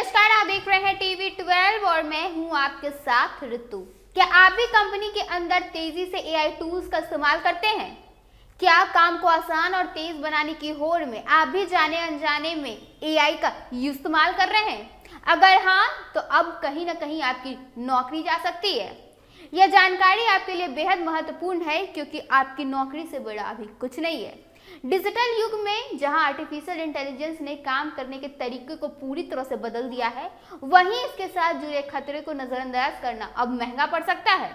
नमस्कार, आप देख रहे हैं टीवी 12 और मैं हूं आपके साथ ऋतु। क्या आप भी कंपनी के अंदर तेजी से एआई टूल्स का इस्तेमाल करते हैं? क्या काम को आसान और तेज बनाने की होड़ में आप भी जाने अनजाने में एआई का इस्तेमाल कर रहे हैं? अगर हाँ, तो अब कहीं ना कहीं आपकी नौकरी जा सकती है। यह जानकारी आपके लिए बेहद महत्वपूर्ण है क्योंकि आपकी नौकरी से बड़ा अभी कुछ नहीं है। डिजिटल युग में जहां आर्टिफिशियल इंटेलिजेंस ने काम करने के तरीके को पूरी तरह से बदल दिया है, वहीं इसके साथ जुड़े खतरे को नजरअंदाज करना अब महंगा पड़ सकता है।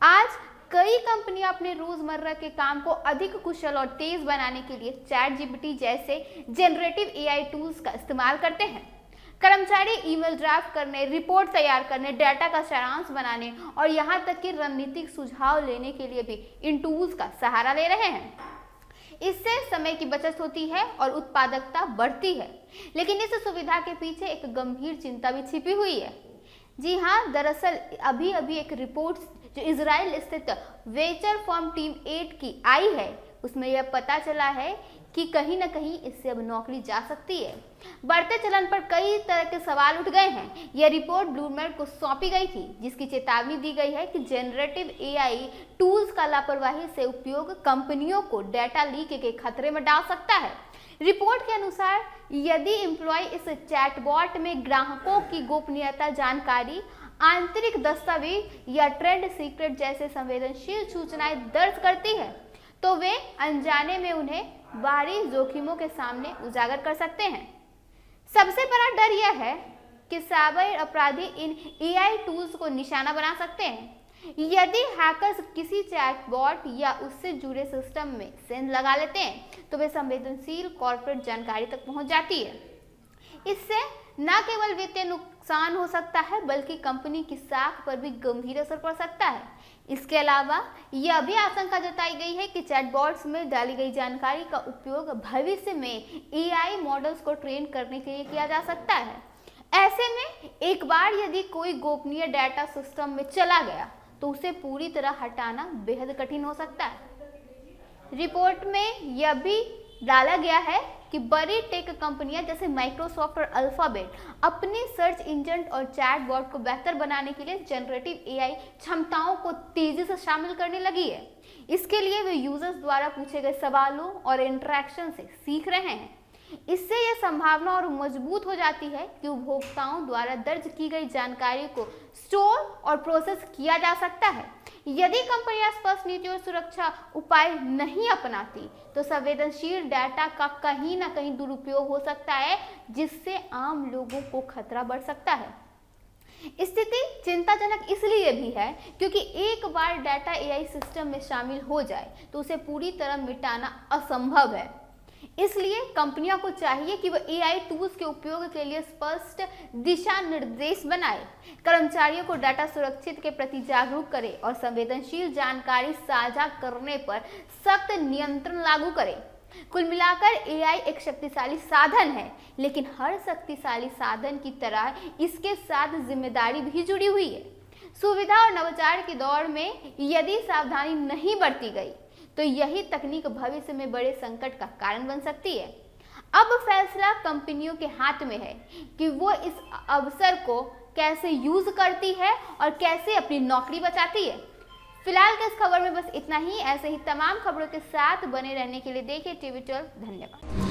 आज कई कंपनियां अपने रोजमर्रा के काम को अधिक कुशल और तेज बनाने के लिए चैट जीपीटी जैसे जनरेटिव एआई टूल्स का इस्तेमाल करते हैं। कर्मचारी ईमेल ड्राफ्ट करने, रिपोर्ट तैयार करने, डाटा का सारांश बनाने और यहाँ तक कि रणनीतिक सुझाव लेने के लिए भी इन टूल्स का सहारा ले रहे हैं। इससे समय की बचत होती है और उत्पादकता बढ़ती है, लेकिन इस सुविधा के पीछे एक गंभीर चिंता भी छिपी हुई है। जी हाँ, दरअसल अभी एक रिपोर्ट जो इजराइल स्थित वेंचर फर्म टीम 8 की आई है, उसमें यह पता चला है कि कहीं ना कहीं इससे अब नौकरी जा सकती है। बढ़ते चलन पर कई तरह के सवाल उठ गए हैं। यह रिपोर्ट ब्लूमबर्ग को सौंपी गई थी, जिसकी चेतावनी दी गई है कि जनरेटिव एआई टूल्स का लापरवाही से उपयोग कंपनियों को डेटा लीक के खतरे में डाल सकता है। रिपोर्ट के अनुसार यदि एम्प्लॉय इस चैटबॉट में ग्राहकों की गोपनीयता जानकारी, आंतरिक दस्तावेज या ट्रेड सीक्रेट जैसे संवेदनशील सूचनाएं दर्ज करती है, तो वे अनजाने में उन्हें बाहरी जोखिमों के सामने उजागर कर सकते हैं। सबसे बड़ा डर यह है कि साइबर अपराधी इन एआई टूल्स को निशाना बना सकते हैं। यदि हैकर्स किसी चैटबॉट या उससे जुड़े सिस्टम में सेंध लगा लेते हैं, तो वे संवेदनशील कॉर्पोरेट जानकारी तक पहुंच जाती है। इससे न केवल वित्तीय नुकसान हो सकता है, बल्कि कंपनी की साख पर भी गंभीर असर पड़ सकता है। इसके अलावा यह भी आशंका जताई गई है कि चैटबॉट्स में डाली गई जानकारी का उपयोग भविष्य में एआई मॉडल्स को ट्रेन करने के लिए किया जा सकता है। ऐसे में एक बार यदि कोई गोपनीय डेटा सिस्टम में चला गया, तो उसे पूरी तरह हटाना बेहद कठिन हो सकता है। रिपोर्ट में यह भी डाला गया है कि बड़ी टेक कंपनियां जैसे माइक्रोसॉफ्ट और अल्फाबेट अपनी सर्च इंजन और चैटबॉट को बेहतर बनाने के लिए जनरेटिव एआई क्षमताओं को तेजी से शामिल करने लगी है। इसके लिए वे यूजर्स द्वारा पूछे गए सवालों और इंटरेक्शन से सीख रहे हैं। इससे यह संभावना और मजबूत हो जाती है कि उपभोक्ताओं द्वारा दर्ज की गई जानकारी को स्टोर और प्रोसेस किया जा सकता है। यदि कंपनियां स्पष्ट नीति और सुरक्षा उपाय नहीं अपनाती, तो संवेदनशील डेटा का कहीं ना कहीं दुरुपयोग हो सकता है, जिससे आम लोगों को खतरा बढ़ सकता है। स्थिति चिंताजनक इसलिए भी है क्योंकि एक बार डेटा एआई सिस्टम में शामिल हो जाए तो उसे पूरी तरह मिटाना असंभव है। इसलिए कंपनियों को चाहिए कि वह एआई टूल्स के उपयोग के लिए स्पष्ट दिशा निर्देश बनाए, कर्मचारियों को डाटा सुरक्षित के प्रति जागरूक करे और संवेदनशील जानकारी साझा करने पर सख्त नियंत्रण लागू करे। कुल मिलाकर एआई एक शक्तिशाली साधन है, लेकिन हर शक्तिशाली साधन की तरह इसके साथ जिम्मेदारी भी जुड़ी हुई है। सुविधा और नवाचार के दौर में यदि सावधानी नहीं बरती गई, तो यही तकनीक भविष्य में बड़े संकट का कारण बन सकती है। अब फैसला कंपनियों के हाथ में है कि वो इस अवसर को कैसे यूज करती है और कैसे अपनी नौकरी बचाती है। फिलहाल के इस खबर में बस इतना ही। ऐसे ही तमाम खबरों के साथ बने रहने के लिए देखिए टीवी 12। धन्यवाद।